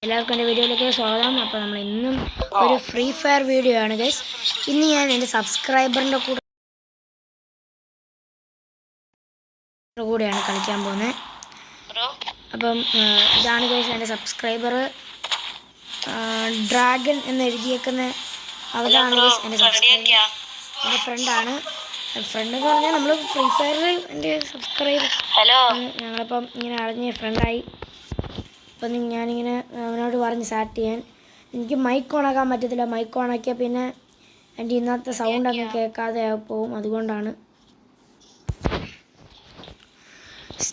എല്ലാവർക്കും എൻ്റെ വീഡിയോയിലേക്ക് സ്വാഗതം. അപ്പോൾ നമ്മൾ ഇന്നും ഒരു ഫ്രീ ഫയർ വീഡിയോ ആണ് ഗൈസ്. ഇന്ന് ഞാൻ എൻ്റെ സബ്സ്ക്രൈബറിൻ്റെ കൂടെയാണ് കളിക്കാൻ പോകുന്നത്. അപ്പം ഇതാണ് ഗൈസ് എൻ്റെ സബ്സ്ക്രൈബർ, ഡ്രാഗൺ എന്ന് എഴുതിയേക്കുന്ന അതാണ് ഗൈസ് എൻ്റെ സബ്സ്ക്രൈബർ. എൻ്റെ ഫ്രണ്ടാണ്. ഫ്രണ്ട് എന്ന് പറഞ്ഞാൽ നമ്മൾ ഫ്രീ ഫയറിൽ എൻ്റെ സബ്സ്ക്രൈബർ ഞങ്ങളിപ്പം ഇങ്ങനെ അറിഞ്ഞ് ഫ്രണ്ടായി. അപ്പം ഞാനിങ്ങനെ അവനോട് പറഞ്ഞ് സ്റ്റാർട്ട് ചെയ്യാൻ. എനിക്ക് മൈക്ക് ഓണാക്കാൻ പറ്റത്തില്ല. മൈക്ക് ഓണാക്കിയാൽ പിന്നെ എൻ്റെ ഇന്നത്തെ സൗണ്ട് അങ്ങ് കേൾക്കാതെ പോവും. അതുകൊണ്ടാണ്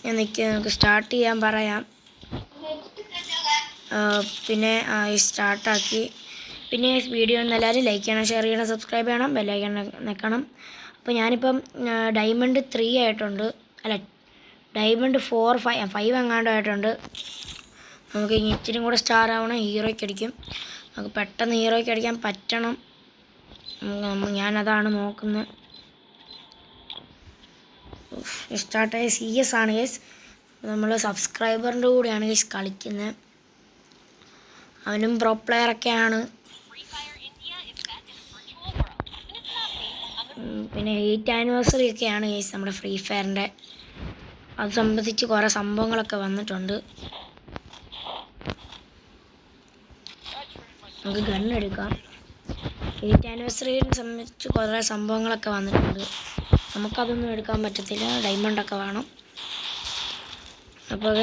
ഞാൻ നമുക്ക് സ്റ്റാർട്ട് ചെയ്യാൻ പറയാം. പിന്നെ സ്റ്റാർട്ടാക്കി. പിന്നെ വീഡിയോ എല്ലാവരും ലൈക്ക് ചെയ്യണം, ഷെയർ ചെയ്യണം, സബ്സ്ക്രൈബ് ചെയ്യണം, ബെല്ലൈക്കൺ നിൽക്കണം. അപ്പോൾ ഞാനിപ്പം ഡയമണ്ട് 3 ആയിട്ടുണ്ട്, അല്ല ഡയമണ്ട് 4, 5 എങ്ങാണ്ടായിട്ടുണ്ട്. നമുക്ക് ഇച്ചിരി കൂടെ സ്റ്റാർ ആവണം, ഹീറോയ്ക്ക് അടിക്കും. നമുക്ക് പെട്ടെന്ന് ഹീറോയ്ക്ക് അടിക്കാൻ പറ്റണം. ഞാനതാണ് നോക്കുന്നത്. സ്റ്റാർട്ടായ CS ആണ് ഗൈസ്. നമ്മൾ സബ്സ്ക്രൈബറിൻ്റെ കൂടെയാണ് ഗൈസ് കളിക്കുന്നത്. അവനും പ്രോ പ്ലെയറൊക്കെയാണ്. പിന്നെ 8th ആനിവേഴ്സറി ഒക്കെയാണ് ഗൈസ് നമ്മുടെ ഫ്രീ ഫയറിൻ്റെ. അത് സംബന്ധിച്ച് കുറേ സംഭവങ്ങളൊക്കെ വന്നിട്ടുണ്ട്. നമുക്ക് ഗണ്ണെടുക്കാം. 8th ആനിവേഴ്സറിയെ സംബന്ധിച്ച് കുറേ സംഭവങ്ങളൊക്കെ വന്നിട്ടുണ്ട്. നമുക്കതൊന്നും എടുക്കാൻ പറ്റത്തില്ല, ഡയമണ്ടൊക്കെ വേണം. അപ്പോൾ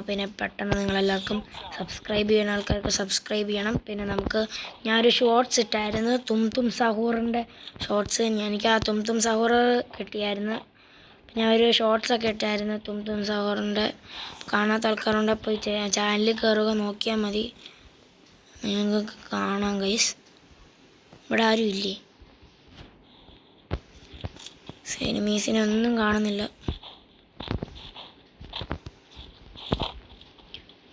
പിന്നെ പെട്ടെന്ന് നിങ്ങളെല്ലാവർക്കും സബ്സ്ക്രൈബ് ചെയ്യുന്ന ആൾക്കാർക്ക് സബ്സ്ക്രൈബ് ചെയ്യണം. പിന്നെ ഞാനൊരു ഷോർട്സ് ഇട്ടായിരുന്നു, തും സഹൂറിൻ്റെ ഷോർട്സ്. എനിക്ക് ആ തും സഹൂർ കിട്ടിയായിരുന്നു. ഞാൻ ഒരു ഷോർട്സൊക്കെ ഇട്ടായിരുന്നു തും സഹൂറിൻ്റെ. കാണാത്ത ആൾക്കാരുണ്ട്, പോയി ചാനലിൽ കയറുക, നോക്കിയാൽ മതി, നിങ്ങൾക്ക് കാണാം ഗൈസ്. ഇവിടെ ആരും ഇല്ലേ? എനിമീസിനെ ഒന്നും കാണുന്നില്ല.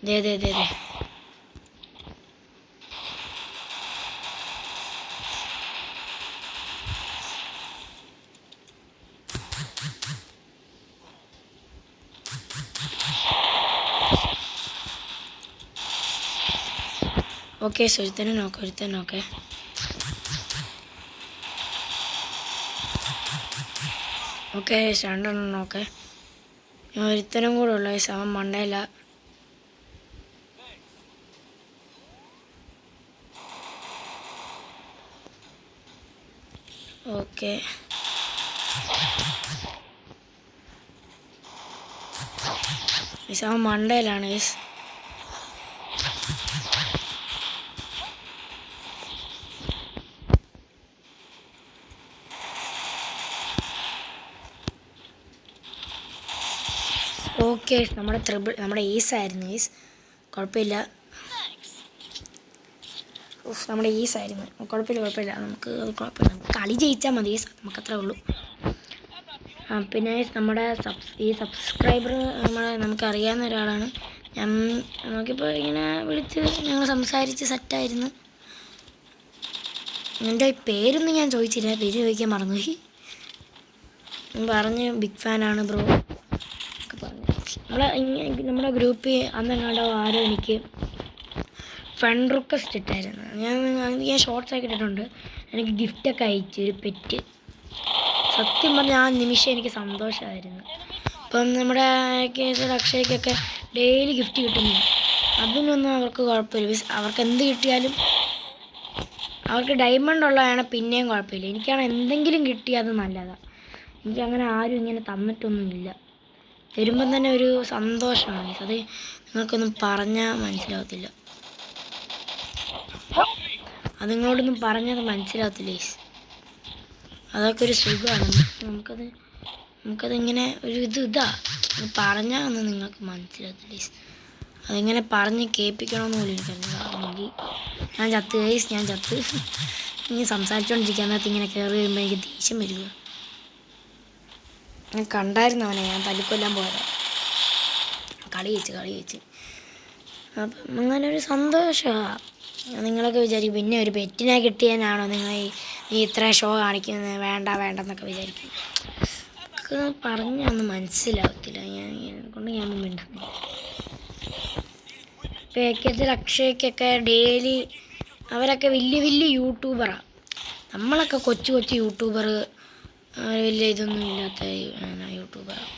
ദേ ഓക്കെ, ഒരുത്തനെ നോക്കെ. ഓക്കെ, 2 എണ്ണം നോക്കെ. ഞാൻ ഒരുത്തനും കൂടെ ഉള്ള അവൻ മണ്ടയില്ല. ഓക്കെ, അവൻ മണ്ടയിലാണ് ഗൈസ്. ഓക്കെ, നമ്മുടെ ഈസായിരുന്നു ഗൈസ്. കുഴപ്പമില്ല, നമ്മുടെ ഈസായിരുന്നു. കുഴപ്പമില്ല, നമുക്ക് കളി ജയിച്ചാൽ മതി ഗൈസ്, നമുക്കത്രേ ഉള്ളൂ. പിന്നെ നമ്മുടെ ഈ സബ്സ്ക്രൈബർ നമുക്കറിയാവുന്ന ഒരാളാണ്. നമുക്കിപ്പോൾ ഇങ്ങനെ വിളിച്ച് ഞങ്ങൾ സംസാരിച്ച് സെറ്റായിരുന്നു. എൻ്റെ പേരൊന്നും ഞാൻ ചോദിച്ചില്ല, പേര് ചോദിക്കാൻ മറന്നുപോയി. പറഞ്ഞ് ബിഗ് ഫാനാണ് ബ്രോ ഒക്കെ പറഞ്ഞു. നമ്മുടെ ഗ്രൂപ്പിൽ അന്നെങ്ങാണ്ടോ ആരോ എനിക്ക് ഫ്രണ്ട് റിക്വസ്റ്റ് ഇട്ടായിരുന്നു. ഞാൻ ഷോർട്സ് ആക്കി ഇട്ടിട്ടുണ്ട്. എനിക്ക് ഗിഫ്റ്റൊക്കെ അയച്ചു, ഒരു പെറ്റ്. സത്യം പറഞ്ഞാൽ ആ നിമിഷം എനിക്ക് സന്തോഷമായിരുന്നു. ഇപ്പം നമ്മുടെ അക്ഷയ്ക്കൊക്കെ ഡെയിലി ഗിഫ്റ്റ് കിട്ടുന്നു. അതിനൊന്നും അവർക്ക് കുഴപ്പമില്ല. അവർക്ക് എന്ത് കിട്ടിയാലും അവർക്ക് ഡയമണ്ട് ഉള്ളതാണ് പിന്നെയും കുഴപ്പമില്ല. എനിക്കാണ് എന്തെങ്കിലും കിട്ടിയാൽ അത് നല്ലതാണ്. എനിക്കങ്ങനെ ആരും ഇങ്ങനെ തന്നിട്ടൊന്നുമില്ല. തരുമ്പം തന്നെ ഒരു സന്തോഷമാണ്. അത് നിങ്ങൾക്കൊന്നും പറഞ്ഞാൽ മനസ്സിലാവത്തില്ല. അത് നിങ്ങളോടൊന്നും പറഞ്ഞത് മനസ്സിലാവത്തില്ലേ? അതൊക്കെ ഒരു സുഖമാണ്. നമുക്കതിങ്ങനെ ഒരു ഇതാ പറഞ്ഞാൽ ഒന്നും നിങ്ങൾക്ക് മനസ്സിലാവത്തില്ലേ? അതിങ്ങനെ പറഞ്ഞ് കേൾപ്പിക്കണമെന്ന് പോലും എനിക്കറിയില്ല. ഞാൻ ചത്ത് ഇങ്ങനെ സംസാരിച്ചുകൊണ്ടിരിക്കാൻ നേരത്ത് ഇങ്ങനെ കയറി വരുമ്പോൾ എനിക്ക് ദേഷ്യം വരിക. ഞാൻ കണ്ടായിരുന്നു അവനെ, ഞാൻ തല്ലിക്കൊല്ലാൻ പോയതാണ്. കളി ജയിച്ച് അപ്പം അങ്ങനൊരു സന്തോഷമാണ്. നിങ്ങളൊക്കെ വിചാരിക്കും പിന്നെ ഒരു പെറ്റിനെ കിട്ടിയതിനാണോ നീ ഇത്ര ഷോ കാണിക്കുന്നത്, വേണ്ടെന്നൊക്കെ വിചാരിക്കും. പറഞ്ഞൊന്നും മനസ്സിലാവത്തില്ല. ഞാൻ മിണ്ടുന്നില്ല. പാക്കേജിൽ അക്ഷയ്ക്കൊക്കെ ഡെയിലി അവരൊക്കെ വലിയ വലിയ യൂട്യൂബറാണ്. നമ്മളൊക്കെ കൊച്ചു കൊച്ചു യൂട്യൂബർ, വലിയ ഇതൊന്നും ഇല്ലാത്ത യൂട്യൂബറാണ്.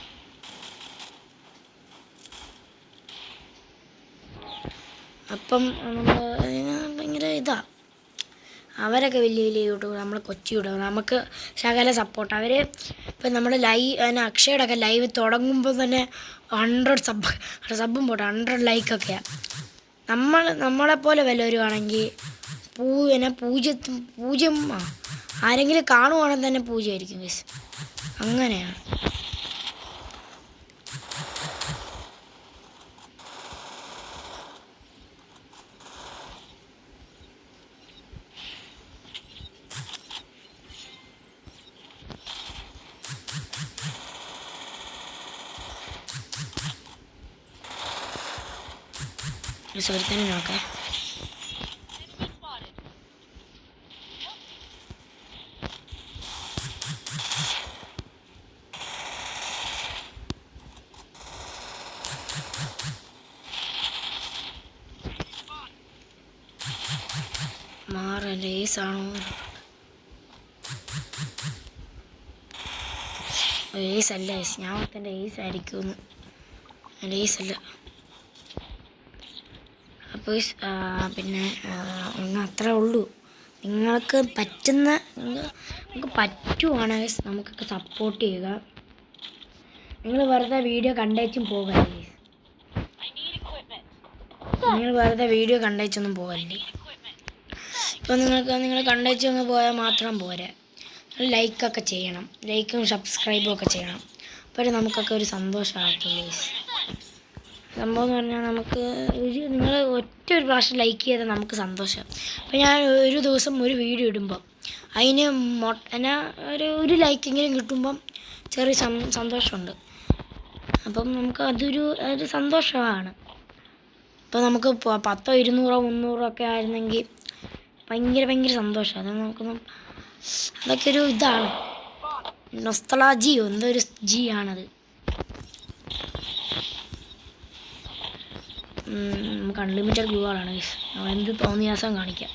അപ്പം നമ്മൾ ഭയങ്കര ഇതാണ്. അവരൊക്കെ വലിയ വലിയ യൂട്യൂബർ, നമ്മൾ കൊച്ചു യൂട്യൂബർ. നമുക്ക് ശകല സപ്പോർട്ട്. അവർ ഇപ്പം നമ്മൾ അക്ഷയുടെ ഒക്കെ ലൈവ് തുടങ്ങുമ്പോൾ തന്നെ 100 സബും പോട്ടെ 100 ലൈക്കൊക്കെയാണ്. നമ്മളെപ്പോലെ വല്ലവരുവാണെങ്കിൽ പൂജ്യം ആരെങ്കിലും കാണുവാണെങ്കിൽ തന്നെ പൂജ്യമായിരിക്കും ഗയ്സ്. അങ്ങനെയാണ്. സുഹൃത്തിനെ നോക്കാം. മാറല്ലേ ഏസാണോ? ഏസല്ല, ഞാൻ എൻ്റെ ഏസ് ആയിരിക്കുമെന്ന്. എൻ്റെ ഏസല്ല. അപ്പോൾ പിന്നെ ഒന്ന് അത്രേ ഉള്ളൂ. നിങ്ങൾക്ക് പറ്റുവാണെങ്കിൽ നമുക്കൊക്കെ സപ്പോർട്ട് ചെയ്യുക. നിങ്ങൾ വെറുതെ വീഡിയോ കണ്ടേച്ചും പോകല്ലേ. പോകല്ലേ. ഇപ്പോൾ നിങ്ങൾ കണ്ടേച്ചൊന്ന് പോയാൽ മാത്രം പോരാ, ലൈക്കൊക്കെ ചെയ്യണം. ലൈക്കും സബ്സ്ക്രൈബും ഒക്കെ ചെയ്യണം. അപ്പോൾ നമുക്കൊക്കെ ഒരു സന്തോഷമാകത്തുള്ളൂ. സംഭവം എന്ന് പറഞ്ഞാൽ നമുക്ക് നിങ്ങൾ ഒറ്റ ഒരു പ്രാവശ്യം ലൈക്ക് ചെയ്താൽ നമുക്ക് സന്തോഷം. അപ്പോൾ ഞാൻ ഒരു ദിവസം ഒരു വീഡിയോ ഇടുമ്പം അതിന് എന്നാ ഒരു ലൈക്കെങ്കിലും കിട്ടുമ്പം ചെറിയ സന്തോഷമുണ്ട്. അപ്പം നമുക്ക് അതൊരു സന്തോഷമാണ്. ഇപ്പോൾ നമുക്ക് 10, 200, 300 ഒക്കെ ആയിരുന്നെങ്കിൽ ഭയങ്കര സന്തോഷം. അതൊക്കെ ഒരു ഇതാണ്, നൊസ്റ്റാൾജിയോ എന്തോ ഒരു ആണത്. നമുക്ക് അൺലിമിറ്റഡ് ഗ്ലൂകളാണ്. നമ്മൾ എന്ത് തോന്നിയാസം കാണിക്കാം.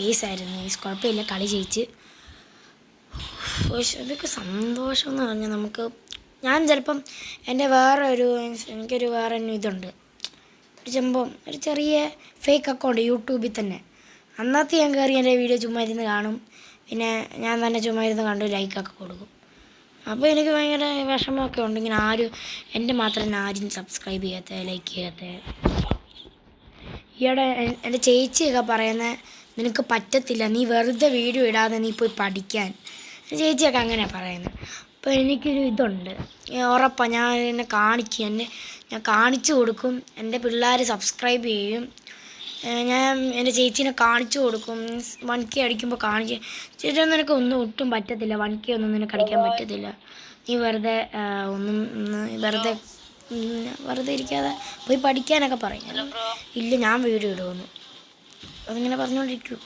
ഏസായിരുന്നു. കുഴപ്പമില്ല, കളി ജയിച്ച്. അതൊക്കെ സന്തോഷം എന്ന് പറഞ്ഞാൽ ഞാൻ ചിലപ്പം എൻ്റെ എനിക്കൊരു വേറെ ഇതുണ്ട്, ഒരു ചെറിയ ഫേക്ക് അക്കൗണ്ട് യൂട്യൂബിൽ തന്നെ. അന്നത്തെ ഞാൻ കയറി എൻ്റെ വീഡിയോ ചുമ്മാ ഇരുന്ന് കാണും. പിന്നെ ഞാൻ തന്നെ ചുമ്മാ ഇരുന്ന് കണ്ട് ലൈക്കൊക്കെ കൊടുക്കും. അപ്പോൾ എനിക്ക് ഭയങ്കര വിഷമമൊക്കെ ഉണ്ട്. ഇങ്ങനെ എൻ്റെ മാത്രം ആരും സബ്സ്ക്രൈബ് ചെയ്യാത്ത, ലൈക്ക് ചെയ്യാത്ത. ഈയിടെ എൻ്റെ ചേച്ചിയൊക്കെ പറയുന്നത്, നിനക്ക് പറ്റത്തില്ല, നീ വെറുതെ വീഡിയോ ഇടാതെ നീ പോയി പഠിക്കാൻ. ചേച്ചിയൊക്കെ അങ്ങനെ പറയുന്നത്. അപ്പോൾ എനിക്കൊരു ഇതുണ്ട്, ഉറപ്പാണ്. ഞാൻ കാണിച്ചു കൊടുക്കും. എൻ്റെ പിള്ളേർ സബ്സ്ക്രൈബ് ചെയ്യും. ഞാൻ എൻ്റെ ചേച്ചീനെ കാണിച്ചു കൊടുക്കും. 1K അടിക്കുമ്പോൾ ചേച്ചി നിനക്ക് ഒട്ടും പറ്റത്തില്ല, 1K ഒന്നും നിനക്ക് അടിക്കാൻ പറ്റത്തില്ല. നീ വെറുതെ ഇരിക്കാതെ പോയി പഠിക്കാനൊക്കെ പറയും. ഇല്ല, ഞാൻ വീഡിയോ ഇടുമെന്ന് അതിങ്ങനെ പറഞ്ഞുകൊണ്ടിരിക്കൂ.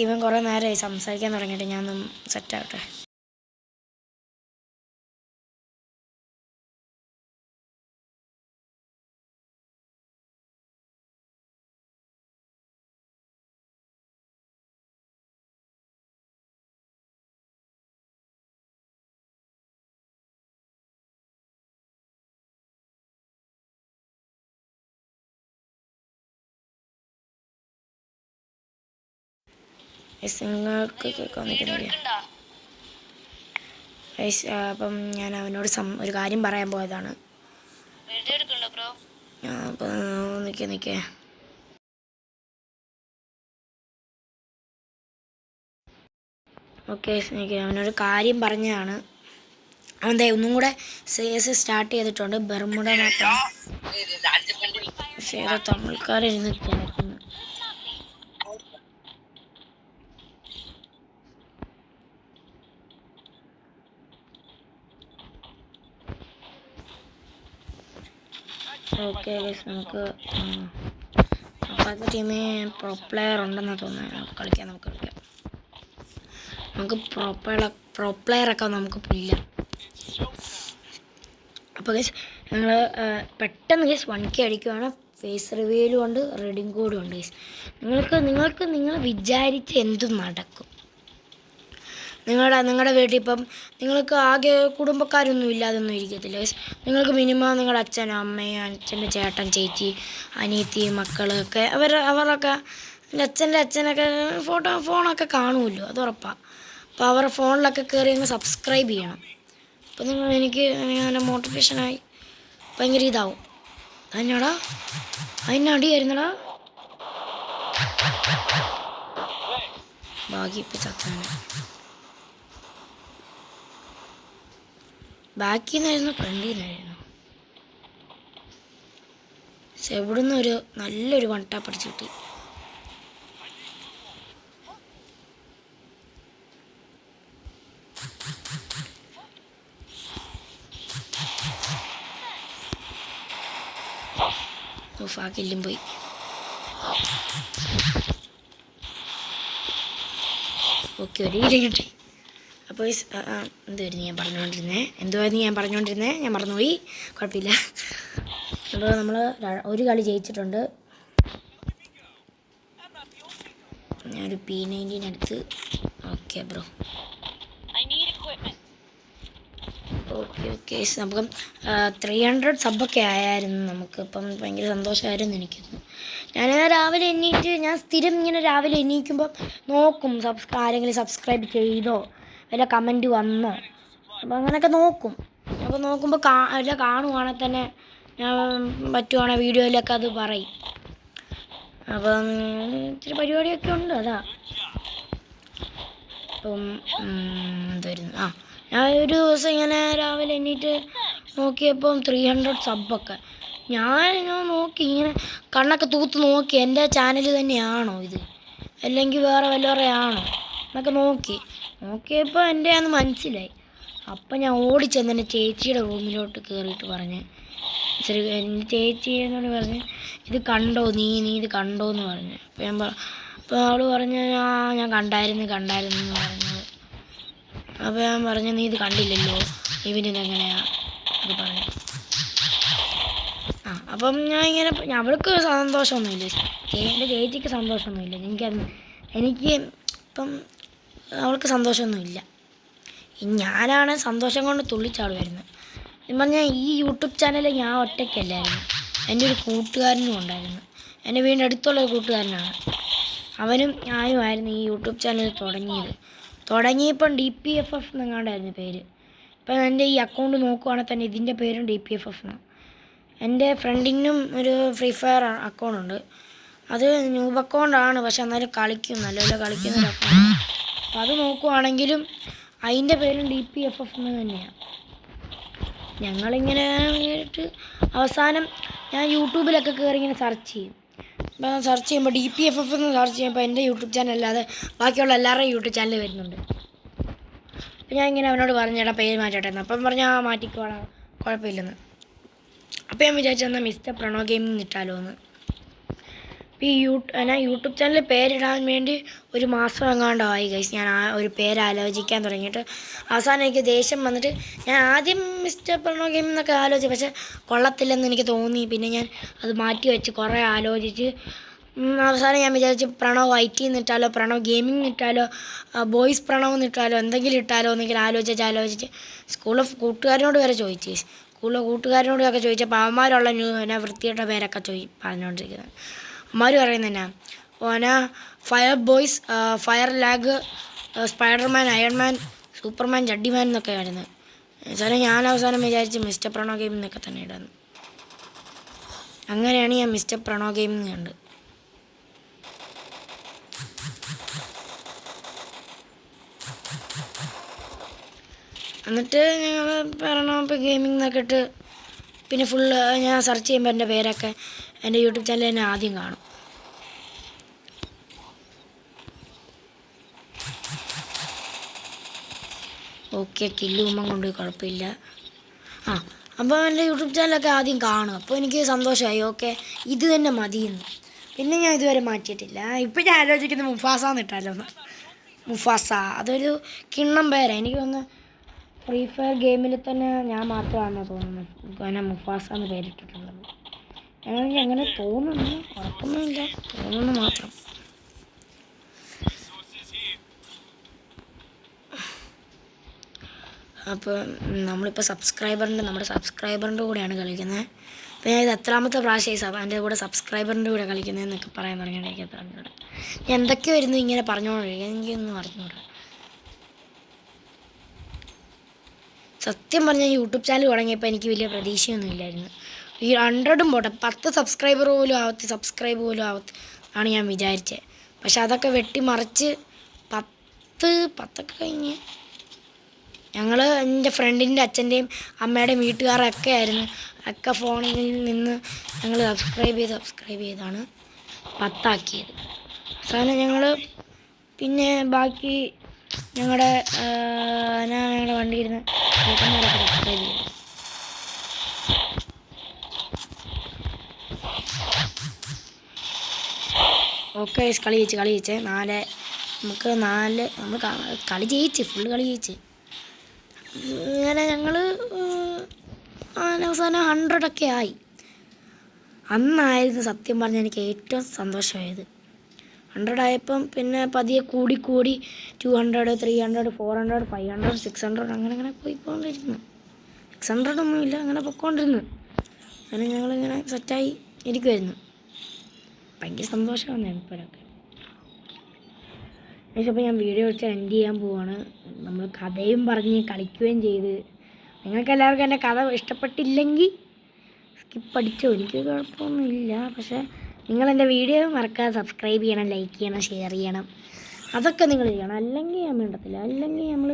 ഇവൻ കുറേ നേരമായി സംസാരിക്കാൻ തുടങ്ങിയിട്ട്. ഞാനൊന്നും സെറ്റാവട്ടെ. നിങ്ങൾക്ക് കേൾക്കാൻ നിൽക്കുന്നില്ലേ? അപ്പം ഞാൻ അവനോട് ഒരു കാര്യം പറയാൻ പോയതാണ്. അപ്പം നിൽക്കേ ഓക്കെ, അവനൊരു കാര്യം പറഞ്ഞതാണ്. അവൻ ഒന്നും കൂടെ CS സ്റ്റാർട്ട് ചെയ്തിട്ടുണ്ട്. ബെർമുഡ മാപ്പാണ്. പക്ഷേ ഏതോ തമിഴ്ക്കാരിരുന്ന് കിടക്കുന്നു. ഓക്കെ നമുക്ക് അപ്പോഴത്തെ ടീമിൽ പ്രോ പ്ലെയർ ഉണ്ടെന്ന് തോന്നുന്നു. നമുക്ക് കളിക്കാം. നമുക്ക് പ്രോ പ്ലെയറൊക്കെ നമുക്ക് ഇല്ല. അപ്പോൾ ഗൈസ് ഞങ്ങൾ പെട്ടെന്ന് ഗൈസ് 1K അടിക്കുവാണ്. ഫേസ് റിവ്യൂലും ഉണ്ട്, റീഡിങ് കോഡും ഉണ്ട് ഗൈസ്. നിങ്ങൾ വിചാരിച്ച് എന്തും നടക്കും. നിങ്ങളുടെ വീട്ടിൽ ഇപ്പം നിങ്ങൾക്ക് ആകെ കുടുംബക്കാരൊന്നും ഇല്ലാതൊന്നും ഇരിക്കത്തില്ല ഗൈസ്. നിങ്ങൾക്ക് മിനിമം നിങ്ങളുടെ അച്ഛനും അമ്മയും അച്ഛൻ്റെ ചേട്ടൻ ചേച്ചി അനിയത്തി മക്കളൊക്കെ അവരൊക്കെ അച്ഛൻ്റെ അച്ഛനൊക്കെ ഫോണൊക്കെ കാണുമല്ലോ, അത് ഉറപ്പാണ്. അപ്പോൾ അവരുടെ ഫോണിലൊക്കെ കയറി അങ്ങ് സബ്സ്ക്രൈബ് ചെയ്യണം. അപ്പോൾ എനിക്ക് അങ്ങനെ മോട്ടിവേഷനായി ഭയങ്കര ഇതാവും. അതിന് അടിയായിരുന്നടാ. ബാക്കി ഇപ്പം ചത്താന. ബാക്കിൽ നിന്നായിരുന്നു ഫ്രണ്ടിൽ നിന്നായിരുന്നു. പക്ഷെ എവിടുന്ന് നല്ലൊരു വൺ ടാപ്പ് അടിച്ച് കിട്ടി. കില്ലും പോയി. ഓക്കെ, ഒരു കില്ല് കിട്ടി. അപ്പോൾ എന്തുവായിരുന്നു ഞാൻ പറഞ്ഞുകൊണ്ടിരുന്നത് ഞാൻ മറന്നുപോയി. കുഴപ്പമില്ല. അപ്പോൾ നമ്മൾ ഒരു കളി ജയിച്ചിട്ടുണ്ട്. ഞാനൊരു P90 എടുത്ത്. Okay bro. ഓക്കെ നമുക്ക് 300 സബ്ബൊക്കെ ആയായിരുന്നു. നമുക്കിപ്പം ഭയങ്കര സന്തോഷമായിരുന്നു എനിക്കൊന്ന്. ഞാൻ രാവിലെ എണീറ്റ് ഞാൻ സ്ഥിരം ഇങ്ങനെ രാവിലെ എണീക്കുമ്പം നോക്കും ആരെങ്കിലും സബ്സ്ക്രൈബ് ചെയ്തോ വല്ല കമൻറ്റ് വന്നോ. അപ്പോൾ അങ്ങനെയൊക്കെ നോക്കും. അപ്പോൾ നോക്കുമ്പോൾ എല്ലാം കാണുവാണെങ്കിൽ തന്നെ ഞാൻ പറ്റുവാണെങ്കിൽ വീഡിയോയിലൊക്കെ അത് പറയും. അപ്പം ഇച്ചിരി പരിപാടിയൊക്കെ ഉണ്ട്. അതാ അപ്പം എന്തായിരുന്നു ഞാൻ ഒരു ദിവസം ഇങ്ങനെ രാവിലെ എണീറ്റ് നോക്കിയപ്പം 300 സബ്ബൊക്കെ. ഞാൻ നോക്കി ഇങ്ങനെ കണ്ണൊക്കെ തൂത്ത് നോക്കി എൻ്റെ ചാനൽ തന്നെയാണോ ഇത്, അല്ലെങ്കിൽ വേറെ വല്ലവരുടെ ആണോ എന്നൊക്കെ നോക്കിയപ്പോൾ എൻ്റെ ആണെന്ന് മനസ്സിലായി. അപ്പം ഞാൻ ഓടിച്ചെന്ന് എൻ്റെ ചേച്ചിയുടെ റൂമിലോട്ട് കയറിയിട്ട് പറഞ്ഞ് ചേച്ചി എന്നോട് പറഞ്ഞ് ഇത് കണ്ടോ നീ ഇത് കണ്ടോ എന്ന് പറഞ്ഞു. അപ്പോൾ അവൾ പറഞ്ഞ് ഞാൻ കണ്ടായിരുന്നു എന്ന് പറഞ്ഞത്. അപ്പോൾ ഞാൻ പറഞ്ഞു നീ ഇത് കണ്ടില്ലല്ലോ, ഇവനിതെങ്ങനെയാ അത് പറഞ്ഞു. അപ്പം ഞാൻ ഇങ്ങനെ അവൾക്ക് സന്തോഷമൊന്നുമില്ല, എൻ്റെ ചേച്ചിക്ക് സന്തോഷമൊന്നുമില്ല. എനിക്ക് ഇപ്പം അവൾക്ക് സന്തോഷമൊന്നുമില്ല. ഞാനാണ് സന്തോഷം കൊണ്ട് തുള്ളിച്ചാടുമായിരുന്നു. പറഞ്ഞാൽ ഈ യൂട്യൂബ് ചാനൽ ഞാൻ ഒറ്റയ്ക്കല്ലായിരുന്നു, എൻ്റെ ഒരു കൂട്ടുകാരനും ഉണ്ടായിരുന്നു. എൻ്റെ വീടിൻ്റെ അടുത്തുള്ള ഒരു കൂട്ടുകാരനാണ്. അവനും ഞാനുമായിരുന്നു ഈ യൂട്യൂബ് ചാനൽ തുടങ്ങിയപ്പം DPFF എന്നെങ്ങാണ്ടായിരുന്നു പേര്. ഇപ്പം എൻ്റെ ഈ അക്കൗണ്ട് നോക്കുവാണെങ്കിൽ തന്നെ ഇതിൻ്റെ പേരും DPFF എന്നാണ്. എൻ്റെ ഫ്രണ്ടിനും ഒരു ഫ്രീ ഫയർ അക്കൗണ്ടുണ്ട്. അത് ന്യൂബ് അക്കൗണ്ടാണ്, പക്ഷെ എന്നാലും നല്ലപോലെ കളിക്കുന്നൊരു അക്കൗണ്ട്. അപ്പം അത് നോക്കുവാണെങ്കിലും അതിൻ്റെ പേരും DPFF എന്ന് തന്നെയാണ്. ഞങ്ങളിങ്ങനെ അവസാനം ഞാൻ യൂട്യൂബിലൊക്കെ കയറി ഇങ്ങനെ സെർച്ച് ചെയ്യും. അപ്പം സെർച്ച് ചെയ്യുമ്പോൾ DPFF എന്ന് സെർച്ച് ചെയ്യുമ്പോൾ എൻ്റെ യൂട്യൂബ് ചാനൽ അല്ലാതെ ബാക്കിയുള്ള എല്ലാവരുടെയും യൂട്യൂബ് ചാനൽ വരുന്നുണ്ട്. അപ്പം ഞാൻ ഇങ്ങനെ അവനോട് പറഞ്ഞേട്ടാ പേര് മാറ്റട്ടെ എന്ന്. അപ്പം പറഞ്ഞാൽ മാറ്റിക്കോളാം, കുഴപ്പമില്ലെന്ന്. അപ്പോൾ ഞാൻ വിചാരിച്ചെന്നാൽ മിസ്റ്റർ പ്രണോ ഗെയിമിംഗ് ഇട്ടാലോ എന്ന്. അപ്പോൾ ഞാൻ യൂട്യൂബ് ചാനൽ പേരിടാൻ വേണ്ടി ഒരു മാസം എങ്ങാണ്ടായി ഗൈസ്. ഞാൻ ഒരു പേര് ആലോചിക്കാൻ തുടങ്ങിയിട്ട് അവസാനം എനിക്ക് ദേഷ്യം വന്നിട്ട് ഞാൻ ആദ്യം മിസ്റ്റർ പ്രണോ ഗെയിം എന്നൊക്കെ ആലോചിച്ചു, പക്ഷേ കൊള്ളത്തില്ലെന്ന് എനിക്ക് തോന്നി. പിന്നെ ഞാൻ അത് മാറ്റി വെച്ച് കുറേ ആലോചിച്ച് അവസാനം ഞാൻ വിചാരിച്ചു പ്രണവ് IT എന്നിട്ടാലോ, പ്രണവ് ഗെയിമിംഗ് ഇട്ടാലോ, ബോയ്സ് പ്രണവ് എന്നിട്ടാലോ, എന്തെങ്കിലും ഇട്ടാലോ എന്നെങ്കിലും ആലോചിച്ച് സ്കൂളിൽ കൂട്ടുകാരനോട് വരെ ചോദിച്ചു. സ്കൂളിലെ കൂട്ടുകാരനോടൊക്കെ ചോദിച്ചപ്പോൾ അവന്മാരുള്ള വൃത്തിയുടെ പേരൊക്കെ പറഞ്ഞുകൊണ്ടിരിക്കുന്നത്. അമ്മമാർ പറയുന്നത് എന്നാ fire boys, fire lag, Spiderman, Ironman, Superman, ജഡ്ഡിമാൻ എന്നൊക്കെ വരുന്നത്. എന്നുവെച്ചാൽ ഞാൻ അവസാനം വിചാരിച്ച് മിസ്റ്റർ പ്രണോ ഗെയിം എന്നൊക്കെ തന്നെ ഇടുന്നു. അങ്ങനെയാണ് ഞാൻ മിസ്റ്റർ പ്രണോ ഗെയിമിംഗ് കണ്ട്. എന്നിട്ട് ഞങ്ങൾ പറയണം ഇപ്പോൾ ഗെയിമിംഗ് എന്നൊക്കെ ഇട്ട് പിന്നെ ഫുള്ള് ഞാൻ സെർച്ച് ചെയ്യുമ്പോൾ എൻ്റെ പേരൊക്കെ എൻ്റെ യൂട്യൂബ് ചാനൽ തന്നെ ആദ്യം കാണും. ഓക്കെ കില്ലുമ്പം കൊണ്ട് കുഴപ്പമില്ല. അപ്പോൾ എൻ്റെ യൂട്യൂബ് ചാനലൊക്കെ ആദ്യം കാണും. അപ്പോൾ എനിക്ക് സന്തോഷമായി. ഓക്കെ ഇത് തന്നെ മതിയെന്ന്. പിന്നെ ഞാൻ ഇതുവരെ മാറ്റിയിട്ടില്ല. ഇപ്പം ഞാൻ ആലോചിക്കുന്നത് മുഫാസാന്ന് ഇട്ടാലോ. മുഫാസ അതൊരു കിണ്ണം പേരാണ്. എനിക്ക് തോന്നുന്നു ഫ്രീ ഫയർ ഗെയിമിൽ തന്നെ ഞാൻ മാത്രമാണെന്ന് തോന്നുന്നു അങ്ങനെ മുഫാസ എന്ന് പേരിട്ടിട്ടുള്ളത്. എനിക്ക് അങ്ങനെ തോന്നുന്നു, ഉറപ്പൊന്നുമില്ല, തോന്നുന്നു മാത്രം. അപ്പോൾ നമ്മളിപ്പോൾ നമ്മുടെ സബ്സ്ക്രൈബറിൻ്റെ കൂടെയാണ് കളിക്കുന്നത്. അപ്പോൾ ഞാൻ ഇത് എത്രാമത്തെ പ്രാവശ്യം എൻ്റെ കൂടെ സബ്സ്ക്രൈബറിൻ്റെ കൂടെ കളിക്കുന്നതെന്നൊക്കെ പറയാൻ തുടങ്ങിയിട്ട് എനിക്ക് അറിഞ്ഞൂടാ. ഞാൻ എന്തൊക്കെയോ വരുന്നു ഇങ്ങനെ പറഞ്ഞുകൊണ്ടിരിക്കുക, എനിക്കൊന്നും അറിഞ്ഞൂടാ. സത്യം പറഞ്ഞാൽ യൂട്യൂബ് ചാനൽ തുടങ്ങിയപ്പോൾ എനിക്ക് വലിയ പ്രതീക്ഷയൊന്നും ഇല്ലായിരുന്നു. ഈ 100 പോട്ടെ 10 സബ്സ്ക്രൈബർ പോലും ആവത്ത് ആണ് ഞാൻ വിചാരിച്ചത്. പക്ഷെ അതൊക്കെ വെട്ടിമറിച്ച് 10 കഴിഞ്ഞ് ഞങ്ങൾ എൻ്റെ ഫ്രണ്ടിൻ്റെ അച്ഛൻ്റെയും അമ്മയുടെയും വീട്ടുകാരൊക്കെ ആയിരുന്നു. ഒക്കെ ഫോണിൽ നിന്ന് ഞങ്ങൾ സബ്സ്ക്രൈബ് ചെയ്താണ് 10 ആക്കിയത്. അവസാനം ഞങ്ങൾ പിന്നെ ബാക്കി ഞങ്ങളുടെ വണ്ടി ഇരുന്ന് ചേട്ടന്മാരൊക്കെ സബ്സ്ക്രൈബ് ചെയ്തു. ഓക്കെ കളി ജയിച്ച് 4 നമ്മൾ കളി ജയിച്ച് ഫുള്ള് കളി ജയിച്ച്. അങ്ങനെ ഞങ്ങൾ അവസാനം 100 ആയി. അന്നായിരുന്നു സത്യം പറഞ്ഞാൽ എനിക്ക് ഏറ്റവും സന്തോഷമായത്. 100 ആയപ്പം പിന്നെ പതിയെ കൂടി 200, 300, 400, 500, 600 അങ്ങനെ പോയിക്കൊണ്ടിരുന്നു. 600 ഒന്നുമില്ല, അങ്ങനെ പോയിക്കൊണ്ടിരുന്നു. അങ്ങനെ ഞങ്ങളിങ്ങനെ സെറ്റായി ഇരിക്കുമായിരുന്നു. ഭയങ്കര സന്തോഷമാണ് ഇപ്പോഴൊക്കെ. അപ്പോൾ ഞാൻ വീഡിയോ വെച്ച് എൻഡ് ചെയ്യാൻ പോവാണ്. നമ്മൾ കഥയും പറഞ്ഞ് കളിക്കുകയും ചെയ്ത്. നിങ്ങൾക്ക് എല്ലാവർക്കും എൻ്റെ കഥ ഇഷ്ടപ്പെട്ടില്ലെങ്കിൽ സ്കിപ്പ് അടിച്ചോ, എനിക്ക് കുഴപ്പമൊന്നുമില്ല. പക്ഷേ നിങ്ങളെൻ്റെ വീഡിയോ മറക്കാതെ സബ്സ്ക്രൈബ് ചെയ്യണം, ലൈക്ക് ചെയ്യണം, ഷെയർ ചെയ്യണം. അതൊക്കെ നിങ്ങൾ ചെയ്യണം. അല്ലെങ്കിൽ ഞാൻ വേണ്ടത്തില്ല, അല്ലെങ്കിൽ നമ്മൾ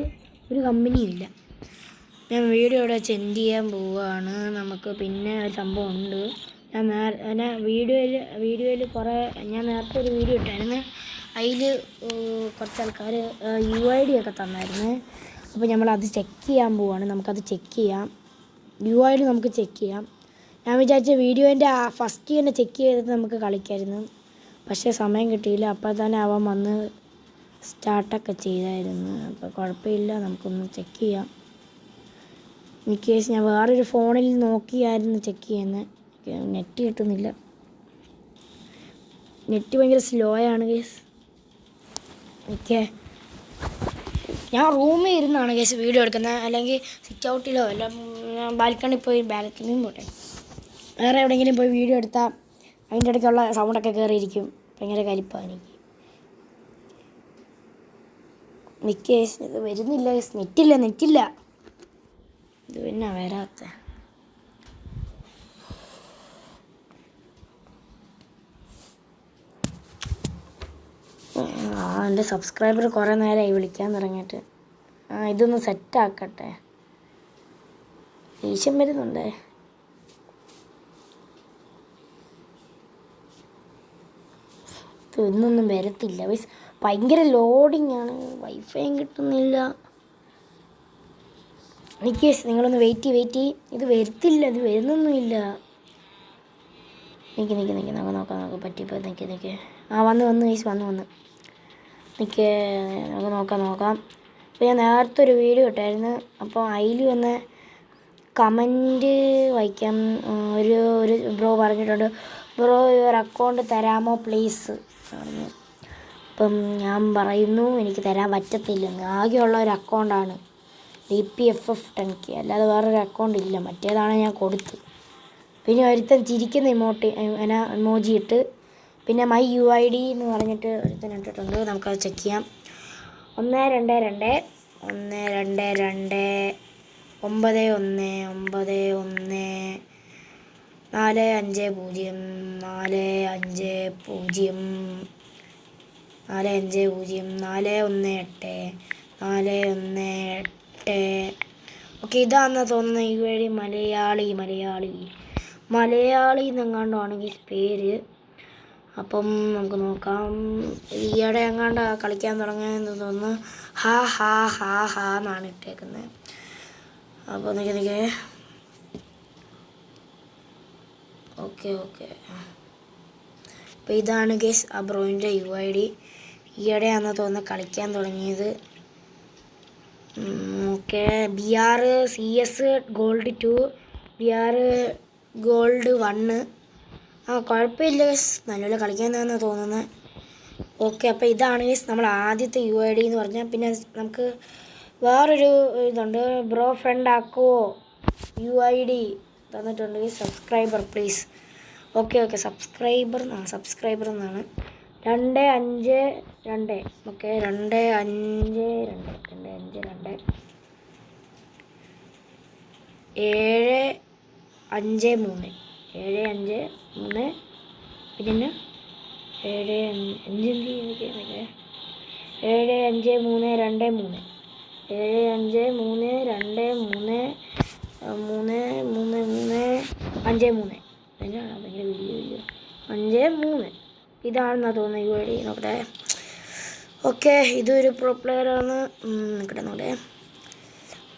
ഒരു കമ്പനിയും ഇല്ല. ഞാൻ വീഡിയോ ഇവിടെ വെച്ച് എൻഡ് ചെയ്യാൻ പോവുകയാണ്. നമുക്ക് പിന്നെ ഒരു സംഭവം ഉണ്ട്. ഞാൻ വീഡിയോയിൽ ഞാൻ നേരത്തെ ഒരു വീഡിയോ ഇട്ടായിരുന്നു. അതിൽ കുറച്ച് ആൾക്കാർ UID ഒക്കെ തന്നായിരുന്നു. അപ്പോൾ നമ്മളത് ചെക്ക് ചെയ്യാൻ പോവുകയാണ്. നമുക്കത് ചെക്ക് ചെയ്യാം. UID നമുക്ക് ചെക്ക് ചെയ്യാം. ഞാൻ വിചാരിച്ച വീഡിയോൻ്റെ ഫസ്റ്റ് തന്നെ ചെക്ക് ചെയ്തിട്ട് നമുക്ക് കളിക്കായിരുന്നു. പക്ഷേ സമയം കിട്ടിയില്ല. അപ്പോൾ തന്നെ അവൻ വന്ന് സ്റ്റാർട്ടൊക്കെ ചെയ്തായിരുന്നു. അപ്പോൾ കുഴപ്പമില്ല, നമുക്കൊന്ന് ചെക്ക് ചെയ്യാം. ഇൻ കേസ് ഞാൻ വേറൊരു ഫോണിൽ നോക്കിയായിരുന്നു ചെക്ക് ചെയ്യുന്നത്. നെറ്റ് കിട്ടുന്നില്ല, നെറ്റ് ഭയങ്കര സ്ലോ ആണ് കേസ്. ഓക്കെ ഞാൻ റൂമിൽ ഇരുന്നാണ് കേസ് വീഡിയോ എടുക്കുന്നത്. അല്ലെങ്കിൽ സിറ്റ് ഔട്ടിലോ അല്ല ബാൽക്കണിയും പോട്ടെ വേറെ എവിടെയെങ്കിലും പോയി വീഡിയോ എടുത്താൽ അതിൻ്റെ ഇടയ്ക്കുള്ള സൗണ്ടൊക്കെ കയറിയിരിക്കും. ഭയങ്കര കലിപ്പാണ് എനിക്ക്. കേസ് ഇത് വരുന്നില്ല, നെറ്റില്ല. ഇത് പിന്നെ വരാത്ത എൻ്റെ സബ്സ്ക്രൈബർ കുറേ നേരമായി വിളിക്കാൻ തുടങ്ങിയിട്ട്. ഇതൊന്ന് സെറ്റാക്കട്ടെ, ദേഷ്യം വരുന്നുണ്ടേ. ഇതൊന്നും വരത്തില്ല, ഭയങ്കര ലോഡിങ് ആണ്, വൈഫൈയും കിട്ടുന്നില്ല. എനിക്ക് നിങ്ങളൊന്ന് വെയിറ്റ് ചെയ്യ്, ഇത് വരത്തില്ല, ഇത് വരുന്നൊന്നുമില്ല. നിൽക്ക് നോക്കാം പറ്റിപ്പോൾ നിൽക്ക് വന്ന് വന്ന് നിൽക്ക് നമുക്ക് നോക്കാം. അപ്പോൾ ഞാൻ നേരത്തെ ഒരു വീഡിയോ ഇട്ടായിരുന്നു. അപ്പോൾ അതിൽ വന്ന് കമൻറ്റ് വായിക്കാം. ഒരു ബ്രോ പറഞ്ഞിട്ടുണ്ട്, ബ്രോ യുവർ അക്കൗണ്ട് തരാമോ പ്ലീസ് പറഞ്ഞു. അപ്പം ഞാൻ പറയുന്നു എനിക്ക് തരാൻ പറ്റത്തില്ലെന്ന്. ആകെയുള്ള ഒരു അക്കൗണ്ടാണ് DPFF 10K, അല്ലാതെ വേറൊരു അക്കൗണ്ട് ഇല്ല. മറ്റേതാണ് ഞാൻ കൊടുത്ത്. പിന്നെ ഒരുത്തൻ ചിരിക്കുന്ന ഇമോജി ഇട്ട്, പിന്നെ my UID എന്ന് പറഞ്ഞിട്ട് ഒരുത്തൻ ഇട്ടിട്ടുണ്ട്. നമുക്കത് ചെക്ക് ചെയ്യാം. 122 122 919 450 450 450 418 418 ഓക്കെ, ഇതാണെന്നാ തോന്നുന്നത് യു ഐ ഡി. മലയാളി എന്നെങ്ങാണ്ടാണെങ്കിൽ പേര്. അപ്പം നമുക്ക് നോക്കാം. ഈയിടെ എങ്ങാണ്ട് കളിക്കാൻ തുടങ്ങിയെന്ന് തോന്നുന്നു. ഹാ ഹാ ഹാ ഹാ എന്നാണ് ഇട്ടേക്കുന്നത്. അപ്പോൾ എനിക്ക് ഓക്കെ. അപ്പോൾ ഇതാണ് ഗൈസ് ആ ബ്രോയിൻ്റെ UID. ഈയിടെയാണെന്ന് തോന്നുന്നു കളിക്കാൻ തുടങ്ങിയത്. Okay, BR CS Gold 2, BR Gold 1. കുഴപ്പമില്ല ഗൈസ്, നല്ലപോലെ കളിക്കാമെന്നാണ് തോന്നുന്നത്. ഓക്കെ, അപ്പോൾ ഇതാണ് ഗൈസ് നമ്മൾ ആദ്യത്തെ UID എന്ന് പറഞ്ഞാൽ. പിന്നെ നമുക്ക് വേറൊരു ഇതുണ്ട്, ബ്രോ ഫ്രണ്ട് ആക്കുമോ UID തന്നിട്ടുണ്ട്. Subscriber please. ഓക്കെ സബ്സ്ക്രൈബർ എന്നാണ് 252. ഓക്കെ, 252 753 പിന്നെ 75323 53 ഇതാണെന്നാ തോന്നുന്നത് UID. നോക്കട്ടെ. ഓക്കെ, ഇതൊരു പ്രോ പ്ലെയറാണ്. നോക്കട്ടെ.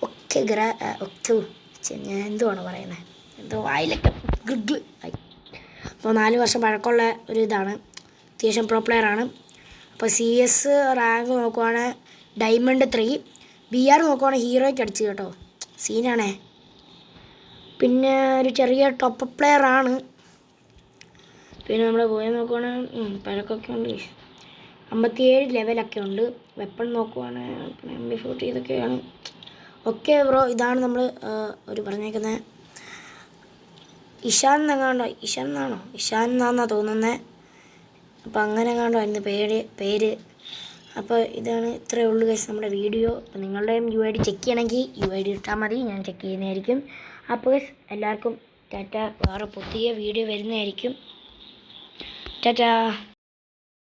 ഓക്കെ ഞാൻ എന്തുവാണ് പറയുന്നത്, എന്തോ വായിലൊക്കെ ആയി. അപ്പോൾ 4 വർഷം പഴക്കമുള്ള ഒരു ഇതാണ്. അത്യാവശ്യം പ്രോ പ്ലെയറാണ്. അപ്പോൾ CS റാങ്ക് നോക്കുവാണെങ്കിൽ Diamond 3. BR നോക്കുവാണെങ്കിൽ ഹീറോയ്ക്ക് അടിച്ച് കേട്ടോ, സീനാണേ. പിന്നെ ഒരു ചെറിയ ടോപ്പ് പ്ലെയറാണ്. പിന്നെ നമ്മൾ പോയി നോക്കുവാണെങ്കിൽ പഴക്കമൊക്കെ ഉണ്ട്. 57 ലെവലൊക്കെ ഉണ്ട്. വെപ്പൺ നോക്കുവാണെങ്കിൽ പിന്നെ MP40 ഇതൊക്കെയാണ്. ഓക്കെ ബ്രോ, ഇതാണ് നമ്മൾ ഒരു പറഞ്ഞേക്കുന്നത്. ഇഷാൻ എന്നാണോ തോന്നുന്നത്. അപ്പോൾ അങ്ങനെ എങ്ങാണ്ടോ ആയിരുന്നു പേര്. അപ്പോൾ ഇതാണ്, ഇത്രയേ ഉള്ളൂ ഗൈസ് നമ്മുടെ വീഡിയോ. അപ്പോൾ നിങ്ങളുടെയും UID ചെക്ക് ചെയ്യണമെങ്കിൽ UID ഇട്ടാൽ മതി, ഞാൻ ചെക്ക് ചെയ്യുന്നതായിരിക്കും. അപ്പോൾ ഗൈസ് എല്ലാവർക്കും ടാറ്റ. വേറെ പുതിയ വീഡിയോ വരുന്നതായിരിക്കും. ടാറ്റ.